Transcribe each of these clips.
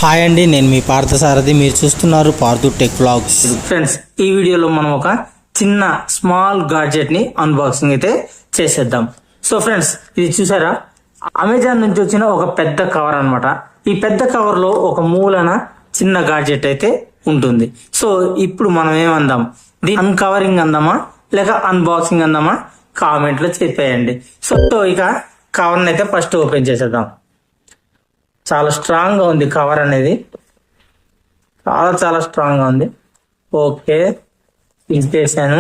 Hi అండి, నేను మీ పార్థసారథి. మీరు చూస్తున్నారు పార్థు టెక్ వ్లాగ్స్. ఫ్రెండ్స్, ఈ వీడియోలో మనం ఒక చిన్న స్మాల్ గాడ్జెట్ ని అన్బాక్సింగ్ అయితే చేసేద్దాం. సో ఫ్రెండ్స్, ఇది చూసారా, అమెజాన్ నుంచి వచ్చిన ఒక పెద్ద కవర్ అన్నమాట. ఈ పెద్ద కవర్ లో ఒక మూలన చిన్న గాడ్జెట్ అయితే ఉంటుంది. సో ఇప్పుడు మనం ఏమందాం, దీని అన్కవరింగ్ అందామా లేక అన్బాక్సింగ్ అందామా, కామెంట్ లో చెప్పేయండి. సో ఇక కవర్ అయితే ఫస్ట్ ఓపెన్ చేసేద్దాం. చాలా స్ట్రాంగ్ గా ఉంది కవర్ అనేది, చాలా స్ట్రాంగ్ గా ఉంది. ఓకే, తీసేసాను.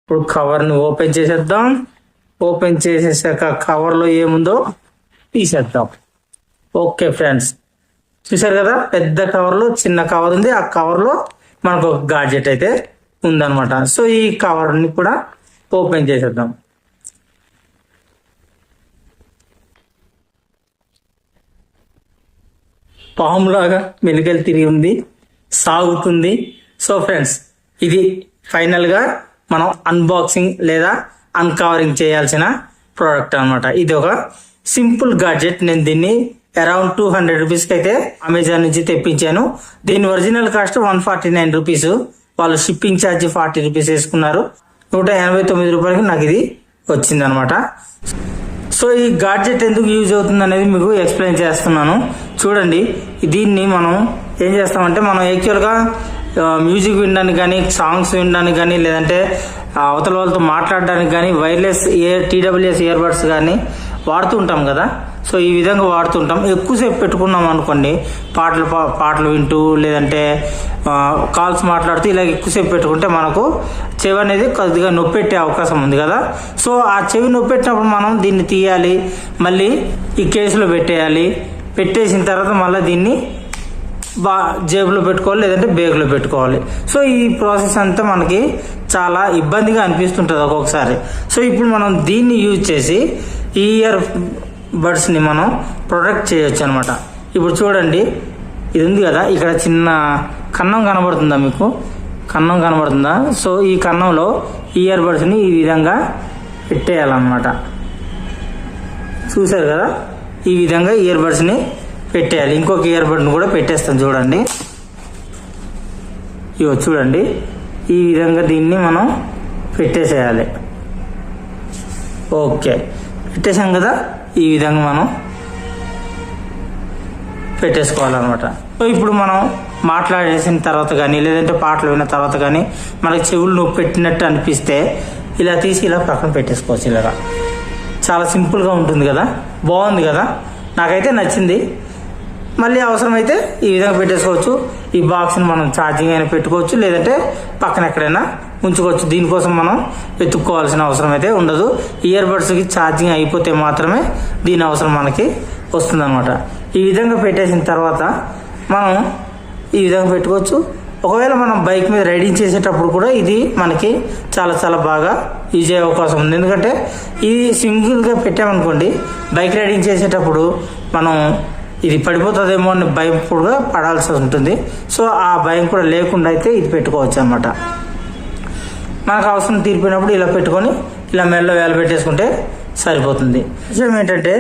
ఇప్పుడు కవర్ ని ఓపెన్ చేసేద్దాం. ఓపెన్ చేసేసాక కవర్ లో ఏముందో తీసేద్దాం. ఓకే ఫ్రెండ్స్, చూసారు కదా, పెద్ద కవర్ లో చిన్న కవర్ ఉంది. ఆ కవర్ లో మనకు ఒక గాడ్జెట్ అయితే ఉందన్నమాట. సో ఈ కవర్ ని కూడా ఓపెన్ చేసేద్దాం. పాములాగా మెలికలు తిరిగి ఉంది, సాగుతుంది. సో ఫ్రెండ్స్, ఇది ఫైనల్ గా మనం అన్బాక్సింగ్ లేదా అన్కవరింగ్ చేయాల్సిన ప్రోడక్ట్ అనమాట. ఇది ఒక సింపుల్ గాడ్జెట్. నేను దీన్ని అరౌండ్ 200 రూపీస్కి అయితే అమెజాన్ నుంచి తెప్పించాను. దీని ఒరిజినల్ కాస్ట్ 149 రూపీస్. వాళ్ళు షిప్పింగ్ ఛార్జ్ 40 రూపీస్ వేసుకున్నారు. 189 రూపాయలకి నాకు ఇది వచ్చింది అనమాట. సో ఈ గాడ్జెట్ ఎందుకు యూజ్ అవుతుంది అనేది మీకు ఎక్స్ప్లెయిన్ చేస్తున్నాను. చూడండి, దీన్ని మనం ఏం చేస్తామంటే, మనం యాక్చువల్గా మ్యూజిక్ వినడానికి కానీ, సాంగ్స్ వినడానికి కానీ, లేదంటే అవతల వాళ్ళతో మాట్లాడడానికి కానీ వైర్లెస్ TWS ఇయర్ బడ్స్ కానీ వాడుతూ ఉంటాం కదా. సో ఈ విధంగా వాడుతుంటాం. ఎక్కువసేపు పెట్టుకున్నాం అనుకోండి, పాటలు వింటూ లేదంటే కాల్స్ మాట్లాడుతూ ఇలా ఎక్కువసేపు పెట్టుకుంటే మనకు చెవి అనేది కొద్దిగా నొప్పి పెట్టే అవకాశం ఉంది కదా. సో ఆ చెవి నొప్పి పెట్టినప్పుడు మనం దీన్ని తీయాలి, మళ్ళీ ఈ కేసులో పెట్టేయాలి. పెట్టేసిన తర్వాత మళ్ళీ దీన్ని జేబులో పెట్టుకోవాలి, లేదంటే బ్యాగ్లో పెట్టుకోవాలి. సో ఈ ప్రాసెస్ అంతా మనకి చాలా ఇబ్బందిగా అనిపిస్తుంటుంది ఒక్కొక్కసారి. సో ఇప్పుడు మనం దీన్ని యూజ్ చేసి ఈ ఇయర్ బడ్స్ ని మనం ప్రొటెక్ట్ చేయొచ్చు అనమాట. ఇప్పుడు చూడండి, ఇది ఉంది కదా, ఇక్కడ చిన్న కన్నం కనబడుతుందా మీకు? కన్నం కనబడుతుందా? సో ఈ కన్నంలో ఇయర్ బడ్స్ ని ఈ విధంగా పెట్టేయాలన్నమాట. చూసారు కదా, ఈ విధంగా ఇయర్ బడ్స్ ని పెట్టేయాలి. ఇంకొక ఇయర్ బడ్ ని కూడా పెట్టేస్తాం. చూడండి, ఇవో చూడండి, ఈ విధంగా దీన్ని మనం పెట్టేసేయాలి. ఓకే, పెట్టేసాం కదా, ఈ విధంగా మనం పెట్టేసుకోవాలన్నమాట. సో ఇప్పుడు మనం మాట్లాడేసిన తర్వాత కానీ, లేదంటే పాటలు విన్న తర్వాత కానీ మనకి చెవులు నొప్పి పెట్టినట్టు అనిపిస్తే ఇలా తీసి ఇలా పక్కన పెట్టేసుకోవచ్చు. ఇలాగా చాలా సింపుల్గా ఉంటుంది కదా, బాగుంది కదా, నాకైతే నచ్చింది. మళ్ళీ అవసరమైతే ఈ విధంగా పెట్టేసుకోవచ్చు. ఈ బాక్స్ని మనం ఛార్జింగ్ అయినా పెట్టుకోవచ్చు, లేదంటే పక్కన ఎక్కడైనా ఉంచుకోవచ్చు. దీనికోసం మనం వెతుక్కోవాల్సిన అవసరం అయితే ఉండదు. ఇయర్ బడ్స్కి ఛార్జింగ్ అయిపోతే మాత్రమే దీని అవసరం మనకి వస్తుందన్నమాట. ఈ విధంగా పెట్టేసిన తర్వాత మనం ఈ విధంగా పెట్టుకోవచ్చు. ఒకవేళ మనం బైక్ మీద రైడింగ్ చేసేటప్పుడు కూడా ఇది మనకి చాలా బాగా యూజ్ అయ్యే అవకాశం ఉంది. ఎందుకంటే ఇది సింగిల్గా పెట్టామనుకోండి, బైక్ రైడింగ్ చేసేటప్పుడు మనం ఇది పడిపోతుందేమో అని భయం కూడా పడాల్సి ఉంటుంది. సో ఆ భయం కూడా లేకుండా అయితే ఇది పెట్టుకోవచ్చు అన్నమాట. మనకు అవసరం తీరిపోయినప్పుడు ఇలా పెట్టుకొని ఇలా మెడలో వేల పెట్టేసుకుంటే సరిపోతుంది. విషయం ఏంటంటే,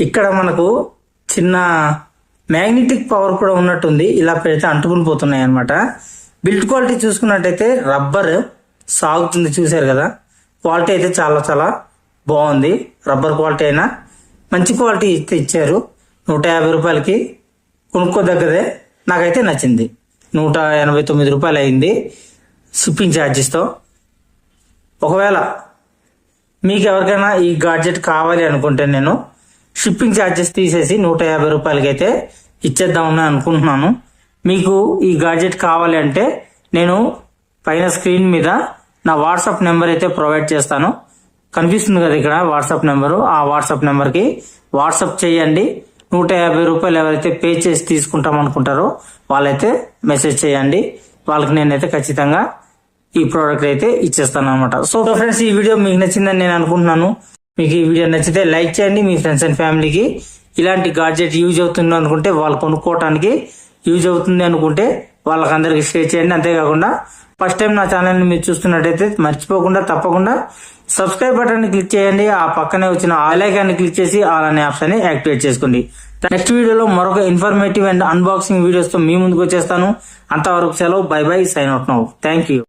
ఇక్కడ మనకు చిన్న మ్యాగ్నెటిక్ పవర్ కూడా ఉన్నట్టుంది. ఇలా పెడితే అంటుకుని పోతున్నాయి అనమాట. బిల్డ్ క్వాలిటీ చూసుకున్నట్టయితే రబ్బర్ సాగుతుంది, చూసారు కదా. క్వాలిటీ అయితే చాలా బాగుంది. రబ్బర్ క్వాలిటీ అయినా మంచి క్వాలిటీ ఇచ్చారు. 150 రూపాయలకి కొనుక్కోదగ్గదే. నాకైతే నచ్చింది. 189 రూపాయలు అయింది షిప్పింగ్ ఛార్జెస్తో. ఒకవేళ మీకు ఎవరికైనా ఈ గాడ్జెట్ కావాలి అనుకుంటే నేను షిప్పింగ్ ఛార్జెస్ తీసేసి 150 రూపాయలకి అయితే ఇచ్చేద్దామని అనుకుంటున్నాను. మీకు ఈ గాడ్జెట్ కావాలి అంటే నేను పైన స్క్రీన్ మీద నా వాట్సాప్ నెంబర్ అయితే ప్రొవైడ్ చేస్తాను. కనిపిస్తుంది కదా ఇక్కడ వాట్సాప్ నెంబరు. ఆ వాట్సాప్ నెంబర్కి వాట్సాప్ చేయండి. 150 రూపాయలు ఎవరైతే పే చేసి తీసుకుంటాం అనుకుంటారో వాళ్ళైతే మెసేజ్ చేయండి. వాళ్ళకి నేనైతే ఖచ్చితంగా ఈ ప్రోడక్ట్ అయితే ఇచ్చేస్తాను అనమాట. సో ఫ్రెండ్స్, ఈ వీడియో మీకు నచ్చిందని నేను అనుకుంటున్నాను. మీకు ఈ వీడియో నచ్చితే లైక్ చేయండి. మీ ఫ్రెండ్స్ అండ్ ఫ్యామిలీకి ఇలాంటి గాడ్జెట్ యూజ్ అవుతుంది అనుకుంటే, వాళ్ళు కొనుక్కోవటానికి యూజ్ అవుతుంది అనుకుంటే వాళ్ళకందరికి షేర్ చేయండి. అంతేకాకుండా ఫస్ట్ టైం నా ఛానల్ని మీరు చూస్తున్నట్టయితే మర్చిపోకుండా తప్పకుండా సబ్స్క్రైబ్ బటన్ క్లిక్ చేయండి. ఆ పక్కనే వచ్చిన ఆల్ ఐకాన్ని క్లిక్ చేసి ఆల్ అనే ఆప్షన్ ని యాక్టివేట్ చేసుకోండి. నెక్స్ట్ వీడియోలో మరొక ఇన్ఫర్మేటివ్ అండ్ అన్బాక్సింగ్ వీడియోస్ తో మీ ముందుకు వచ్చేస్తాను. అంతవరకు సెలవు. Bye bye. Sign out now. Thank you.